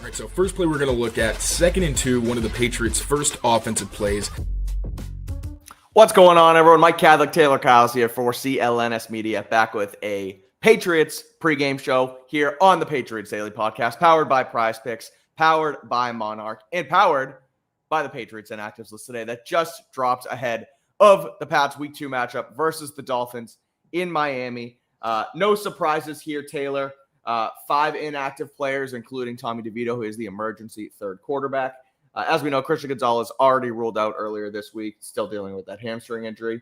All right, so first play we're going to look at, 2nd and 2, one of the Patriots' first offensive plays. What's going on, everyone? Mike Kadlick, Taylor Kyles here for CLNS Media, back with a Patriots pregame show here on the Patriots Daily podcast, powered by Prize Picks, powered by Monarch, and powered by the Patriots Inactives list today that just dropped ahead of the Pats Week 2 matchup versus the Dolphins in Miami. No surprises here, Taylor. 5 inactive players, including Tommy DeVito, who is the emergency third quarterback. As we know, Christian Gonzalez already ruled out earlier this week, still dealing with that hamstring injury.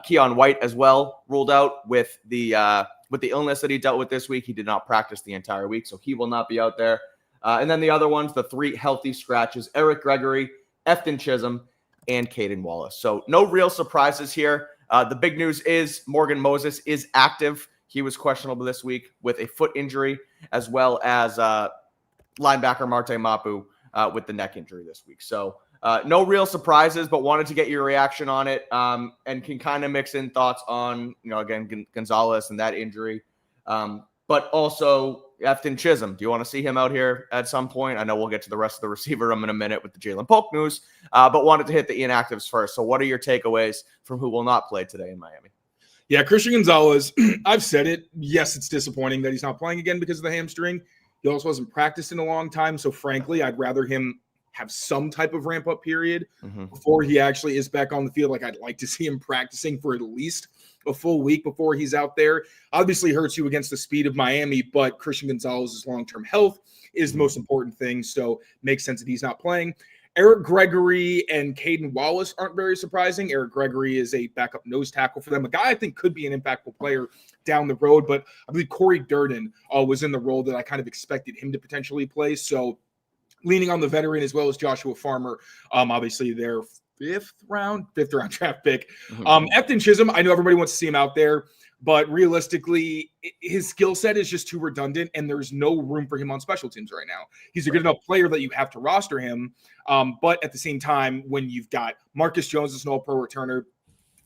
Keon White as well ruled out with the illness that he dealt with this week. He did not practice the entire week, so he will not be out there. And then the other ones, the 3 healthy scratches, Eric Gregory, Efton Chisholm, and Caden Wallace. So no real surprises here. The big news is Morgan Moses is active. He was questionable this week with a foot injury, as well as linebacker Marte Mapu with the neck injury this week. So no real surprises, but wanted to get your reaction on it, and can kind of mix in thoughts on, again, Gonzalez and that injury, but also Efton Chisholm. Do you want to see him out here at some point? I know we'll get to the rest of the receiver room in a minute with the Jalen Polk news, but wanted to hit the inactives first. So what are your takeaways from who will not play today in Miami? Yeah, Christian Gonzalez, I've said it. Yes, it's disappointing that he's not playing again because of the hamstring. He also hasn't practiced in a long time. So frankly, I'd rather him have some type of ramp up period before he actually is back on the field. Like, I'd like to see him practicing for at least a full week before he's out there. Obviously hurts you against the speed of Miami, but Christian Gonzalez's long-term health is the most important thing. So makes sense that he's not playing. Eric Gregory and Caden Wallace aren't very surprising. Eric Gregory is a backup nose tackle for them, a guy I think could be an impactful player down the road, but I believe Corey Durden was in the role that I kind of expected him to potentially play. So leaning on the veteran as well as Joshua Farmer, obviously their fifth round draft pick. Efton Chisholm, I know everybody wants to see him out there, but realistically, his skill set is just too redundant, and there's no room for him on special teams right now. He's a good enough player that you have to roster him, but at the same time, when you've got Marcus Jones as an all-pro returner,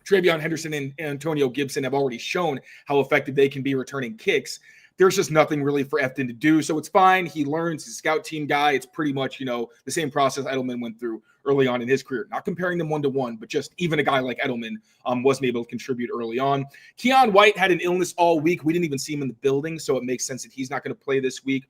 Travion Henderson and Antonio Gibson have already shown how effective they can be returning kicks. There's just nothing really for Efton to do, so it's fine. He learns. He's a scout team guy. It's pretty much, the same process Edelman went through early on in his career. Not comparing them one-to-one, but just even a guy like Edelman wasn't able to contribute early on. Keon White had an illness all week. We didn't even see him in the building, so it makes sense that he's not going to play this week.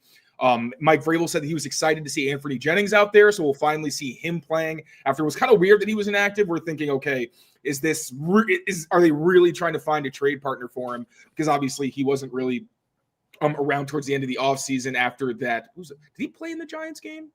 Mike Vrabel said that he was excited to see Anthony Jennings out there, so we'll finally see him playing. After it was kind of weird that he was inactive, we're thinking, okay, are they really trying to find a trade partner for him? Because obviously he wasn't really around towards the end of the offseason after that. Did he play in the Giants game?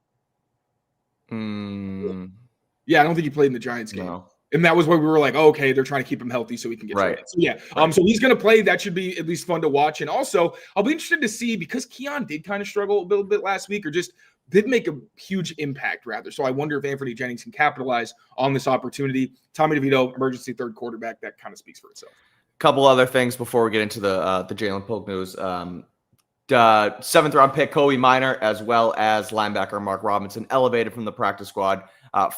Yeah, I don't think he played in the Giants game. No. And that was why we were like, okay, they're trying to keep him healthy so he can get traded. So yeah, so he's going to play. That should be at least fun to watch. And also, I'll be interested to see, because Keon did kind of struggle a little bit last week, or just did make a huge impact, rather. So I wonder if Anthony Jennings can capitalize on this opportunity. Tommy DeVito, emergency third quarterback, that kind of speaks for itself. Couple other things before we get into the Jalen Polk news. 7th round pick Kobe Minor, as well as linebacker Mark Robinson, elevated from the practice squad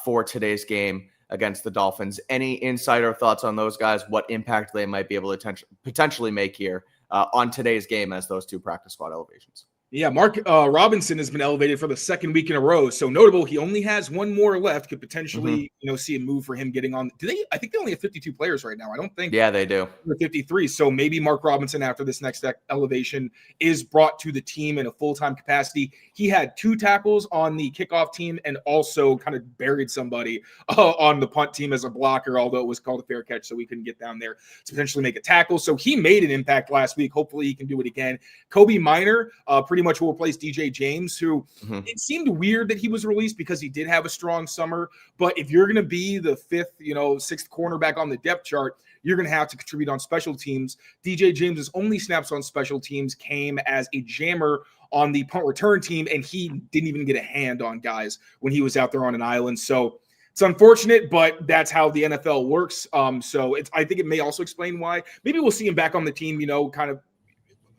for today's game against the Dolphins. Any insight or thoughts on those guys? What impact they might be able to potentially make here on today's game as those 2 practice squad elevations? Yeah, Mark Robinson has been elevated for the 2nd week in a row. So notable, he only has 1 more left. Could potentially, see a move for him getting on. I think they only have 52 players right now. I don't think. Yeah, they do. 53. So maybe Mark Robinson, after this next elevation, is brought to the team in a full-time capacity. He had 2 tackles on the kickoff team and also kind of buried somebody on the punt team as a blocker, although it was called a fair catch, so we couldn't get down there to potentially make a tackle. So he made an impact last week. Hopefully he can do it again. Kobe Minor, pretty much will replace DJ James, who it seemed weird that he was released because he did have a strong summer. But if you're going to be the 5th, 6th cornerback on the depth chart, you're going to have to contribute on special teams. DJ James's only snaps on special teams came as a jammer on the punt return team, and he didn't even get a hand on guys when he was out there on an island. So it's unfortunate, but that's how the NFL works. So I think it may also explain why. Maybe we'll see him back on the team, kind of.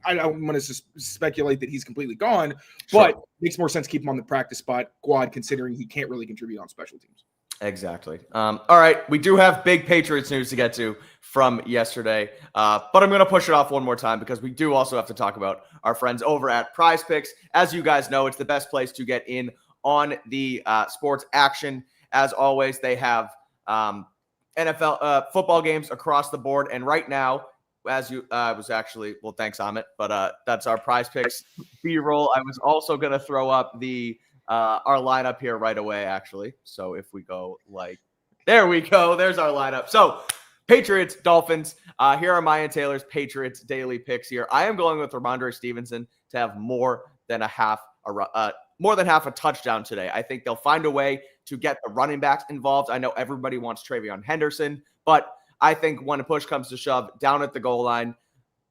I don't want to speculate that he's completely gone, but it makes more sense to keep him on the practice squad considering he can't really contribute on special teams. Exactly. All right. We do have big Patriots news to get to from yesterday, but I'm going to push it off one more time because we do also have to talk about our friends over at Prize Picks. As you guys know, it's the best place to get in on the sports action. As always, they have NFL football games across the board. And right now, as you was actually, well, thanks, Amit, but that's our Prize Picks B-roll. I was also going to throw up the our lineup here right away, actually. So if we go there we go. There's our lineup. So Patriots, Dolphins. Here are my and Taylor's Patriots daily picks here. I am going with Ramondre Stevenson to have more than half a touchdown today. I think they'll find a way to get the running backs involved. I know everybody wants Travion Henderson, but I think when a push comes to shove down at the goal line,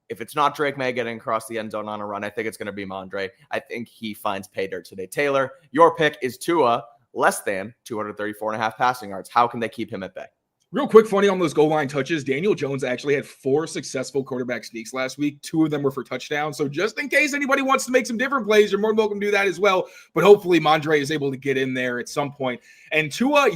if it's not Drake May getting across the end zone on a run, I think it's going to be Mondre. I think he finds pay dirt today. Taylor, your pick is Tua, less than 234.5 passing yards. How can they keep him at bay? Real quick, funny on those goal line touches, Daniel Jones actually had 4 successful quarterback sneaks last week. 2 of them were for touchdowns. So just in case anybody wants to make some different plays, you're more than welcome to do that as well. But hopefully Mondre is able to get in there at some point. And Tua,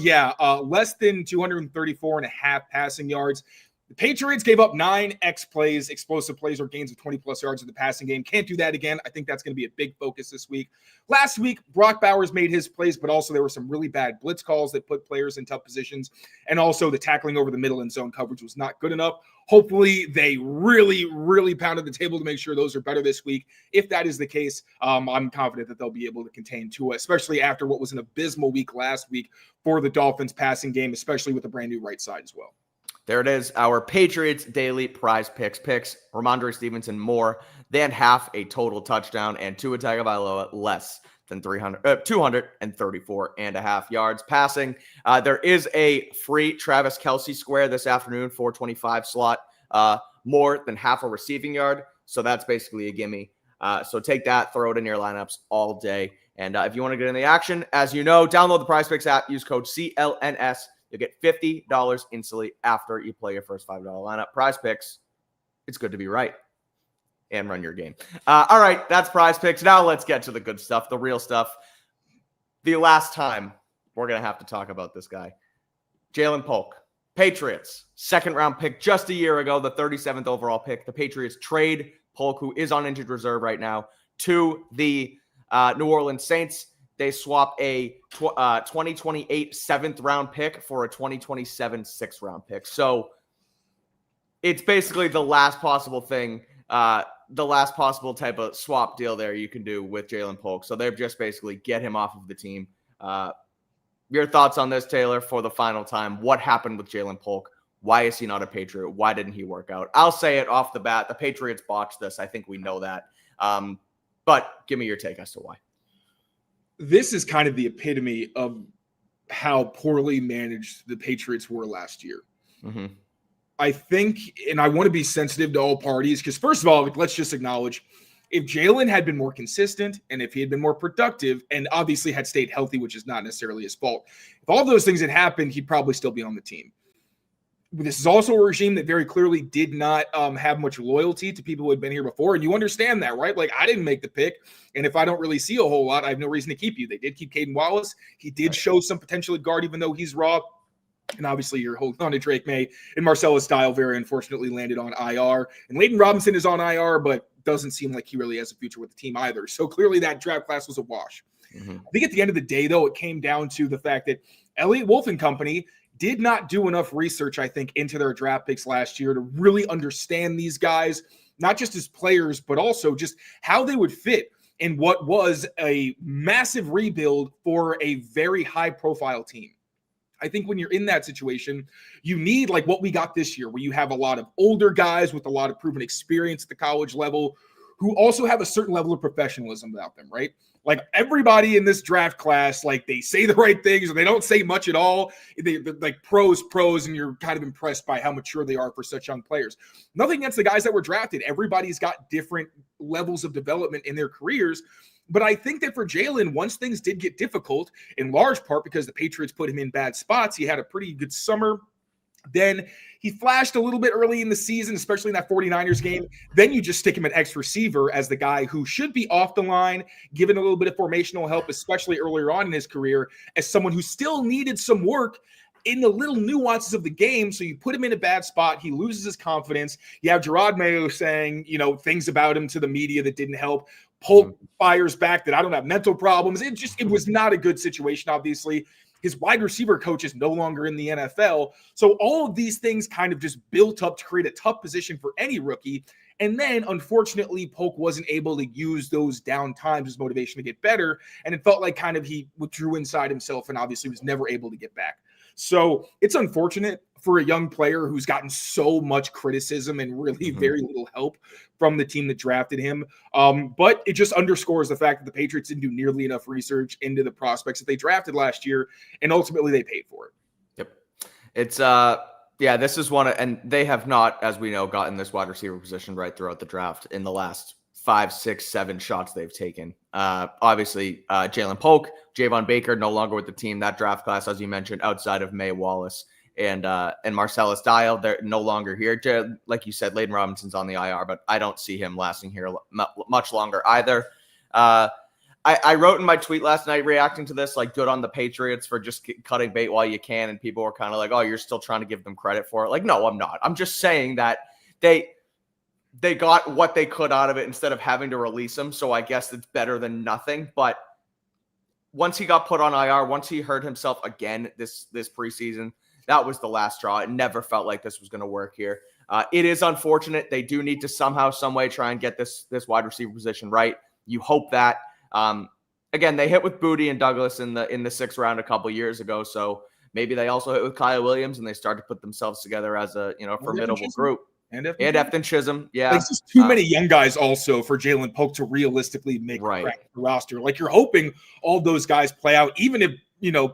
less than 234.5 passing yards. The Patriots gave up 9 explosive plays or gains of 20-plus yards in the passing game. Can't do that again. I think that's going to be a big focus this week. Last week, Brock Bowers made his plays, but also there were some really bad blitz calls that put players in tough positions. And also the tackling over the middle and zone coverage was not good enough. Hopefully, they really, really pounded the table to make sure those are better this week. If that is the case, I'm confident that they'll be able to contain Tua, especially after what was an abysmal week last week for the Dolphins passing game, especially with a brand new right side as well. There it is, our Patriots daily Prize Picks. Ramondre Stevenson more than half a total touchdown, and Tua Tagovailoa less than 234.5 yards passing. There is a free Travis Kelce square this afternoon, 425 slot, more than half a receiving yard. So that's basically a gimme. So take that, throw it in your lineups all day. And if you want to get in the action, as you know, download the Prize Picks app, use code CLNS. You'll get $50 instantly after you play your first $5 lineup. Prize Picks, it's good to be right. And run your game. All right, that's Prize Picks. Now let's get to the good stuff, the real stuff. The last time we're going to have to talk about this guy. Jalen Polk, Patriots, second-round pick just a year ago, the 37th overall pick. The Patriots trade Polk, who is on injured reserve right now, to the New Orleans Saints. They swap a 2028 7th-round pick for a 2027 6th-round pick. So it's basically the last possible thing, the last possible type of swap deal there you can do with Jalen Polk. So they've just basically get him off of the team. Your thoughts on this, Taylor, for the final time? What happened with Jalen Polk? Why is he not a Patriot? Why didn't he work out? I'll say it off the bat. The Patriots botched this. I think we know that. But give me your take as to why. This is kind of the epitome of how poorly managed the Patriots were last year. Mm-hmm. I think, and I want to be sensitive to all parties, because first of all, let's just acknowledge, if Jalen had been more consistent and if he had been more productive and obviously had stayed healthy, which is not necessarily his fault, if all those things had happened, he'd probably still be on the team. This is also a regime that very clearly did not have much loyalty to people who had been here before. And you understand that, right? Like, I didn't make the pick. And if I don't really see a whole lot, I have no reason to keep you. They did keep Caden Wallace. He did show some potential at guard, even though he's raw. And obviously, you're holding on to Drake May. And Marcellus Dial very unfortunately landed on IR. And Leighton Robinson is on IR, but doesn't seem like he really has a future with the team either. So clearly that draft class was a wash. Mm-hmm. I think at the end of the day, though, it came down to the fact that Elliott Wolf and company did not do enough research, I think, into their draft picks last year to really understand these guys, not just as players, but also just how they would fit in what was a massive rebuild for a very high-profile team. I think when you're in that situation, you need like what we got this year, where you have a lot of older guys with a lot of proven experience at the college level who also have a certain level of professionalism about them, right? Like everybody in this draft class, like they say the right things or they don't say much at all. They're like pros, and you're kind of impressed by how mature they are for such young players. Nothing against the guys that were drafted. Everybody's got different levels of development in their careers. But I think that for Jalen, once things did get difficult, in large part because the Patriots put him in bad spots, he had a pretty good summer. Then he flashed a little bit early in the season, especially in that 49ers game. Then you just stick him at X receiver as the guy who should be off the line, given a little bit of formational help, especially earlier on in his career, as someone who still needed some work in the little nuances of the game. So you put him in a bad spot. He loses his confidence. You have Gerard Mayo saying, things about him to the media that didn't help. Polk fires back that I don't have mental problems. It was not a good situation, obviously. His wide receiver coach is no longer in the NFL. So all of these things kind of just built up to create a tough position for any rookie. And then, unfortunately, Polk wasn't able to use those down times as motivation to get better. And it felt like kind of he withdrew inside himself and obviously was never able to get back. So it's unfortunate for a young player who's gotten so much criticism and really very little help from the team that drafted him. But it just underscores the fact that the Patriots didn't do nearly enough research into the prospects that they drafted last year, and ultimately they paid for it. Yep. It's this is one, and they have not, as we know, gotten this wide receiver position right throughout the draft in the last 5, 6, 7 shots they've taken. Obviously, Jalen Polk, Javon Baker, no longer with the team. That draft class, as you mentioned, outside of May Wallace and Marcellus Dial, they're no longer here. Like you said, Layden Robinson's on the IR, but I don't see him lasting here much longer either. I wrote in my tweet last night reacting to this, like, good on the Patriots for just cutting bait while you can, and people were kind of like, oh, you're still trying to give them credit for it. Like, no, I'm not. I'm just saying that they got what they could out of it instead of having to release him. So I guess it's better than nothing. But once he got put on IR, once he hurt himself again this preseason, that was the last straw. It never felt like this was going to work here. It is unfortunate. They do need to somehow, some way try and get this wide receiver position right. You hope that. Again, they hit with Booty and Douglas in the 6th round a couple years ago. So maybe they also hit with Kyle Williams and they start to put themselves together as a formidable group. And Efton Chisholm, yeah. There's just too many young guys also for Jalen Polk to realistically make the roster. Like, you're hoping all those guys play out, even if,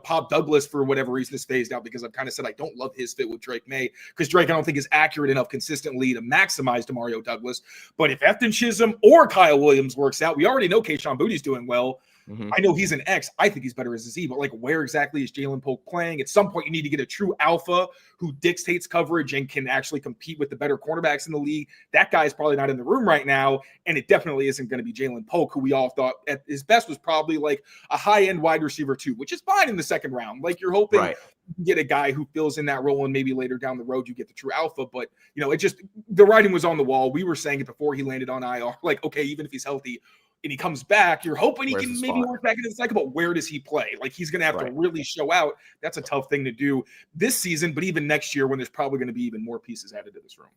Pop Douglas, for whatever reason, is phased out, because I've kind of said I don't love his fit with Drake May, because Drake, I don't think, is accurate enough consistently to maximize Demario Douglas. But if Efton Chisholm or Kyle Williams works out, we already know Kayshon Bouttie's doing well. I know he's an X. I think he's better as a Z, but like, where exactly is Jalen Polk playing? At some point, you need to get a true alpha who dictates coverage and can actually compete with the better cornerbacks in the league. That guy's probably not in the room right now, and it definitely isn't going to be Jalen Polk, who we all thought at his best was probably like a high-end wide receiver too, which is fine in the 2nd round. Like, you're hoping you can get a guy who fills in that role, and maybe later down the road you get the true alpha. But, it just, the writing was on the wall. We were saying it before he landed on IR. Like, okay, even if he's healthy and he comes back, you're hoping he can maybe work back into the cycle, but where does he play? Like, he's going to have to really show out. That's a tough thing to do this season, but even next year when there's probably going to be even more pieces added to this room.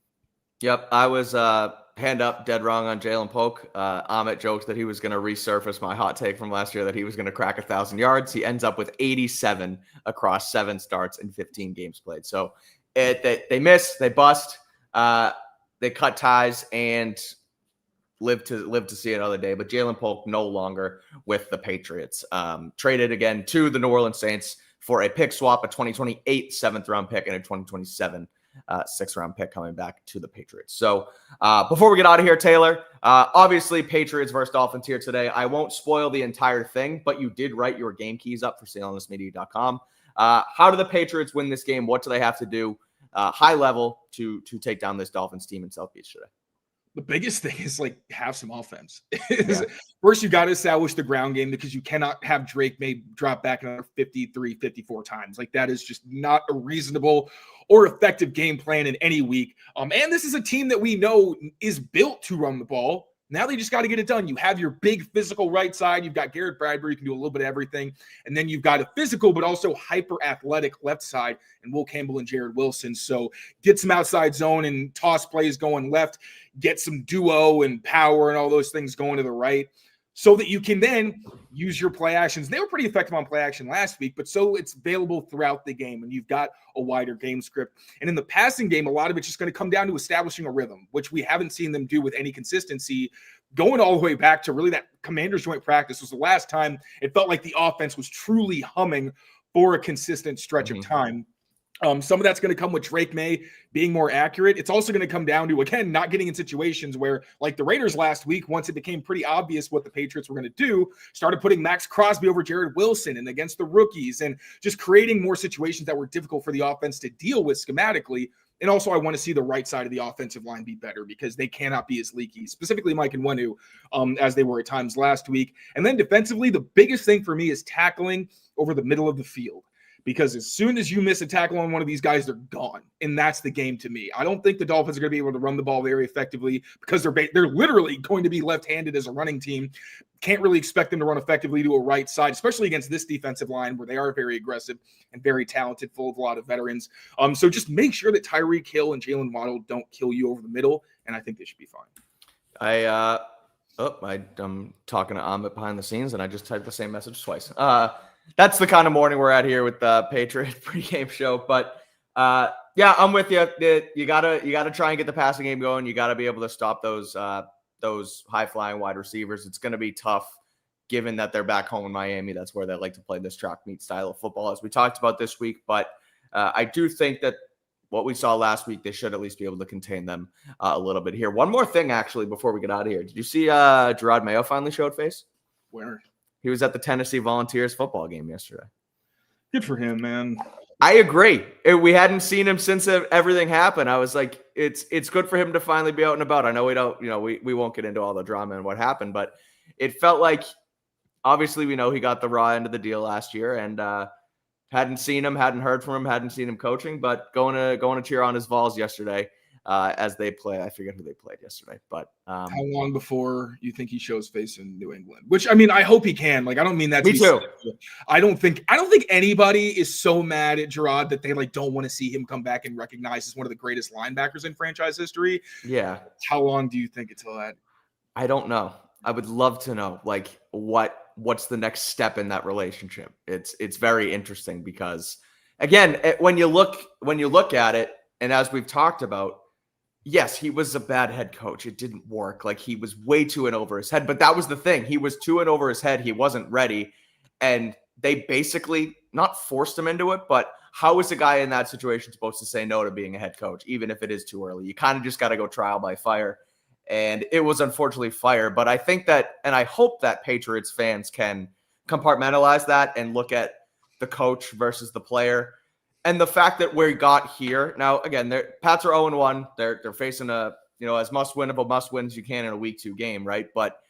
Yep, I was hand up dead wrong on Jalen Polk. Amit jokes that he was going to resurface my hot take from last year that he was going to crack 1,000 yards. He ends up with 87 across 7 starts and 15 games played. So they miss, they bust, they cut ties, and live to see another day. But Jalen Polk no longer with the Patriots. Traded again to the New Orleans Saints for a pick swap, a 2028 7th round pick, and a 2027 6th round pick coming back to the Patriots. So before we get out of here, Taylor, obviously Patriots versus Dolphins here today. I won't spoil the entire thing, but you did write your game keys up for CLNSmedia.com. How do the Patriots win this game? What do they have to do high level to take down this Dolphins team in South Beach today? The biggest thing is, like, have some offense. First, you got to establish the ground game, because you cannot have Drake May drop back another 53, 54 times. Like, that is just not a reasonable or effective game plan in any week. And this is a team that we know is built to run the ball. Now they just got to get it done. You have your big physical right side. You've got Garrett Bradbury, who can do a little bit of everything. And then you've got a physical but also hyper-athletic left side and Will Campbell and Jared Wilson. So get some outside zone and toss plays going left. Get some duo and power and all those things going to the right, so that you can then use your play actions. They were pretty effective on play action last week, but so it's available throughout the game, and you've got a wider game script. And in the passing game, a lot of it's just going to come down to establishing a rhythm, which we haven't seen them do with any consistency, going all the way back to really that Commanders joint practice was the last time it felt like the offense was truly humming for a consistent stretch of time. Some of that's going to come with Drake May being more accurate. It's also going to come down to, again, not getting in situations where, like the Raiders last week, once it became pretty obvious what the Patriots were going to do, started putting Max Crosby over Jared Wilson and against the rookies and just creating more situations that were difficult for the offense to deal with schematically. And also, I want to see the right side of the offensive line be better because they cannot be as leaky, specifically Mike and Nwenu, as they were at times last week. And then defensively, the biggest thing for me is tackling over the middle of the field. Because as soon as you miss a tackle on one of these guys, they're gone. And that's the game to me. I don't think the Dolphins are going to be able to run the ball very effectively because they're literally going to be left-handed as a running team. Can't really expect them to run effectively to a right side, especially against this defensive line where they are very aggressive and very talented, full of a lot of veterans. So just make sure that Tyreek Hill and Jalen Waddle don't kill you over the middle, and I think they should be fine. I'm talking to Amit behind the scenes, and I just typed the same message twice. That's the kind of morning we're at here with the Patriot pregame show. But yeah, I'm with you. You gotta try and get the passing game going. You gotta be able to stop those high flying wide receivers. It's gonna be tough, given that they're back home in Miami. That's where they like to play this track meet style of football, as we talked about this week. But I do think that what we saw last week, they should at least be able to contain them a little bit here. One more thing, actually, before we get out of here. Did you see Gerard Mayo finally showed face? Where? He was at the Tennessee Volunteers football game yesterday. Good for him, man. I agree. We hadn't seen him since everything happened. I was like, it's good for him to finally be out and about. I know we won't get into all the drama and what happened, but it felt like, obviously we know he got the raw end of the deal last year, and hadn't seen him, hadn't heard from him, hadn't seen him coaching, but going to cheer on his Vols yesterday as they play. I forget who they played yesterday, but how long before you think he shows face in New England? Which, I mean, I hope he can. Like, I don't mean that to me too. I don't think anybody is so mad at Gerard that they don't want to see him come back and recognized as one of the greatest linebackers in franchise history. Yeah. How long do you think until that? I don't know. I would love to know, what's the next step in that relationship. It's very interesting because, again, when you look at it, and as we've talked about, yes, he was a bad head coach. It didn't work. Like, he was way too in over his head. But that was the thing. He was too in over his head. He wasn't ready. And they basically not forced him into it. But how is a guy in that situation supposed to say no to being a head coach, even if it is too early? You kind of just got to go trial by fire. And it was unfortunately fire. But I think that, and I hope that Patriots fans can compartmentalize that and look at the coach versus the player. And the fact that we got here now, again, Pats are 0-1. They're facing as must-win of a must-win as you can in a Week 2 game, right? But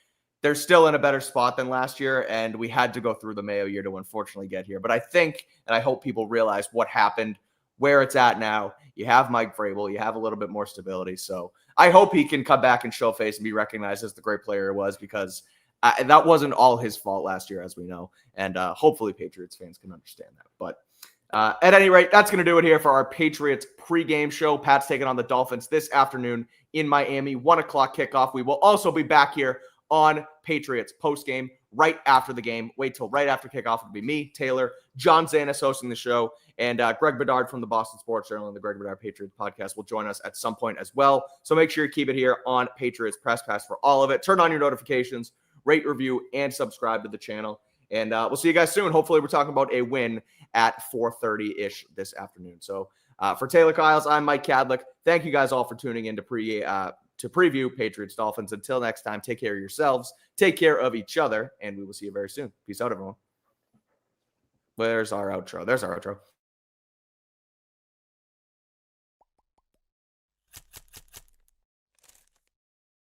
they're still in a better spot than last year, and we had to go through the Mayo year to unfortunately get here. But I think, and I hope people realize what happened, where it's at now. You have Mike Vrabel. You have a little bit more stability. So I hope he can come back and show face and be recognized as the great player he was, because that wasn't all his fault last year, as we know. And hopefully Patriots fans can understand that. But at any rate, that's going to do it here for our Patriots pregame show. Pat's taking on the Dolphins this afternoon in Miami, 1 o'clock kickoff. We will also be back here on Patriots postgame right after the game. Wait till right after kickoff. It'll be me, Taylor, John Zanis hosting the show, and Greg Bedard from the Boston Sports Journal and the Greg Bedard Patriots podcast will join us at some point as well. So make sure you keep it here on Patriots Press Pass for all of it. Turn on your notifications, rate, review, and subscribe to the channel. And we'll see you guys soon. Hopefully we're talking about a win at 4:30-ish this afternoon. So for Taylor Kyles, I'm Mike Kadlick. Thank you guys all for tuning in to preview Patriots Dolphins. Until next time, take care of yourselves, take care of each other, and we will see you very soon. Peace out, everyone. Where's our outro? There's our outro.